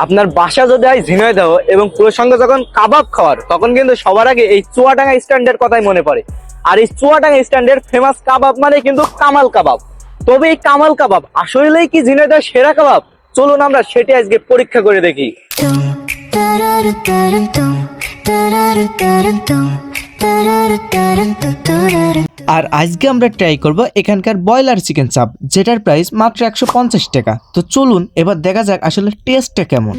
আপনার বাসা যদি হয় ঝিনাইদহ এবং প্রসঙ্গে যখন কাবাব খাওয়ার তখন কিন্তু সবার আগে এই চুয়াডাঙ্গা স্ট্যান্ডের কথাই মনে পড়ে। আর এই চুয়াডাঙ্গা স্ট্যান্ডের ফেমাস কাবাব মানে কিন্তু কামাল কাবাব। তবে এই কামাল কাবাব আসলেই কি ঝিনাইদহের সেরা কাবাব? চলুন আমরা সেটি আজকে পরীক্ষা করে দেখি। আর আজকে আমরা ট্রাই করব এখানকার ব্রয়লার চিকেন চাপ, যেটার প্রাইস মাত্র 150 টাকা। তো চলুন এবার দেখা যাক আসলে টেস্টটা কেমন।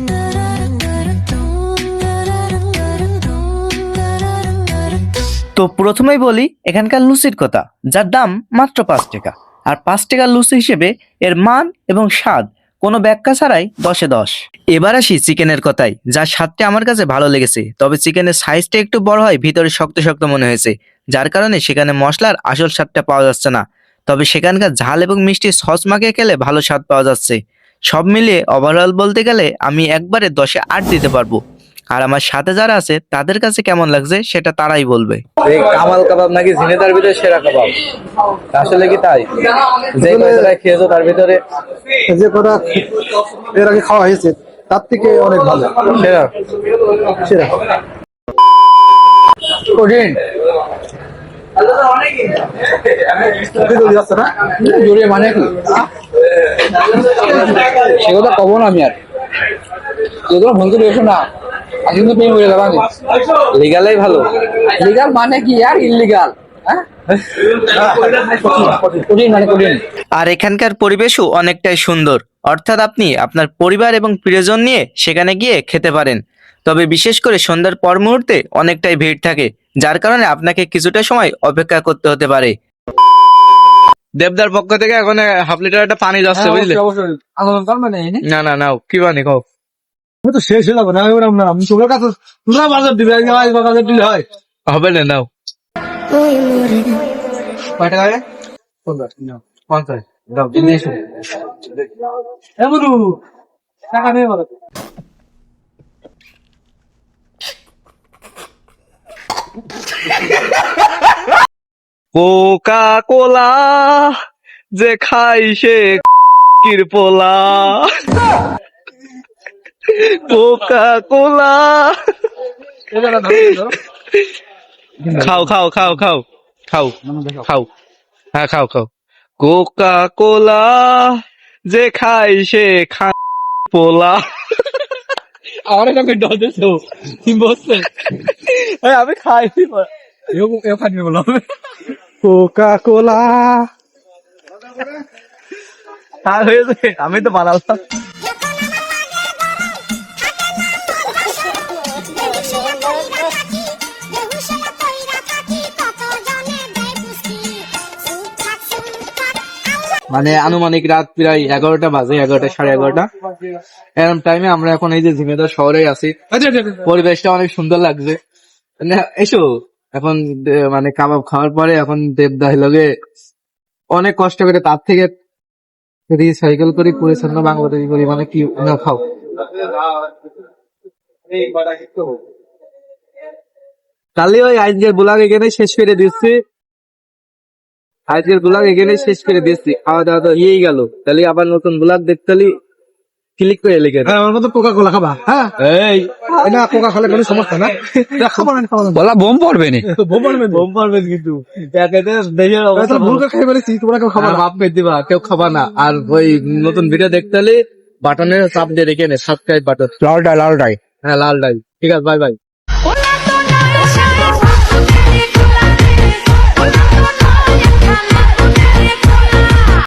তো প্রথমেই বলি এখানকার লুচির কথা, যার দাম মাত্র 5 টাকা। আর 5 টাকার লুচি হিসেবে এর মান এবং স্বাদ কোনো ব্যাখ্যা ছাড়াই 10-এ 10। এবার আসি চিকেনের কথায়, যার স্বাদটা আমার কাছে ভালো লেগেছে। তবে চিকেনের সাইজটা একটু বড় হয়, ভিতরে শক্ত শক্ত মনে হয়েছে, যার কারণে সেখানে মশলার আসল স্বাদটা পাওয়া যাচ্ছে না। তবে সেখানকার ঝাল এবং মিষ্টি সস মাখিয়ে খেলে ভালো স্বাদ পাওয়া যাচ্ছে। সব মিলিয়ে ওভারঅল বলতে গেলে আমি একবারে 10-এ 8 দিতে পারবো। আর আমার সাথে যারা আছে তাদের কাছে কেমন লাগছে সেটা তারাই বলবে। এই কামাল কাবাব নাকি ঝিনাইদহের ভিতরে সেরা কাবাব, আসলে কি তাই? যে কয়টা খেয়েছো তার ভিতরে যে কটা এর আগে খাওয়া হয়েছে তার থেকে অনেক ভালো, সেরা সেরা। কঠিন যাচ্ছে না জড়িয়ে মানে কি সে কথা কব না আমি। আর যেগুলো ভুল করে এসো না, আজ কিন্তু প্রেম করে যাবা লিগালাই ভালো। লিগাল মানে কি আর ইলিগাল? আর এখানকার পরিবেশও অনেকটাই সুন্দর, অর্থাৎ আপনি আপনার পরিবার এবং প্রিয়জন নিয়ে সেখানে গিয়ে খেতে পারেন। তবে বিশেষ করে সন্ধ্যার পর মুহূর্তে অনেকটাই ভিড় থাকে, যার কারণে আপনাকে কিছুটা সময় অপেক্ষা করতে হতে পারে। দেবদার পক্ষ থেকে এখন হাফ লিটার একটা পানি যাচ্ছে, বুঝলে? না না নাও, কি পানি খাও? আমি তো শেষ হয়ে যাবো না, আমি তোমার কাছে তোমরা বাজার দিবে, বাজার দিলে হয় হবে না, নাও। কয় টাকা? 50। দাও, নিয়ে এসো। টাকা নেই বলো। কোকা কোলা যে খাই সে কির পোলা, কোকা কোলা। খাও খাও খাও খাও খাও খাও, হ্যাঁ খাও খাও। কোকা কোলা যে খাই সে খা পোলা। আমার এরকম ডর দিয়েছে, বসছে আমি খাইনি, খাইনি বলো। কোকা কোলা হয়েছে, আমি তো বানালাম। মানে আনুমানিক রাত প্রায় 11টা বাজে, 11টা সাড়ে 11টা এরকম টাইমে আমরা এখন এই যে ঝিনাইদহ শহরে আছি। পরিবেশটা অনেক সুন্দর লাগছে। এসো এখন মানে কাবাব খাওয়ার পরে এখন দেবদাহ লগে অনেক কষ্ট করে তার থেকে রিসাইকেল করি, পরিচ্ছন্ন বাংলাদেশি করি, মানে কি খাও। কালি ওই আজকের ব্লগ এখানে শেষ করে দিচ্ছি, খাওয়া দাওয়া তো হয়েই গেল। তাহলে আবার নতুন ব্লগ দেখতে হলে ক্লিক করে লিখে আমার মতো কোকা কোলা খাবা। হ্যাঁ এই না, কোকা খেলে কোনো সমস্যা না, খাবো না, খাবো না, বলা বোম পড়বে না, বোম পারবেন কিন্তু ভুল করে খাই বলেছি, তোমরা কেউ খাবা না, মাপ পেয়ে দিবা, কেউ খাবা না। আর ওই নতুন ভিডিও দেখতে হলে বাটনের চাপ দিয়ে রেখে নে, সাবস্ক্রাইব বাটন, লালটাই হ্যাঁ লালটাই। ঠিক আছে, বাই বাই।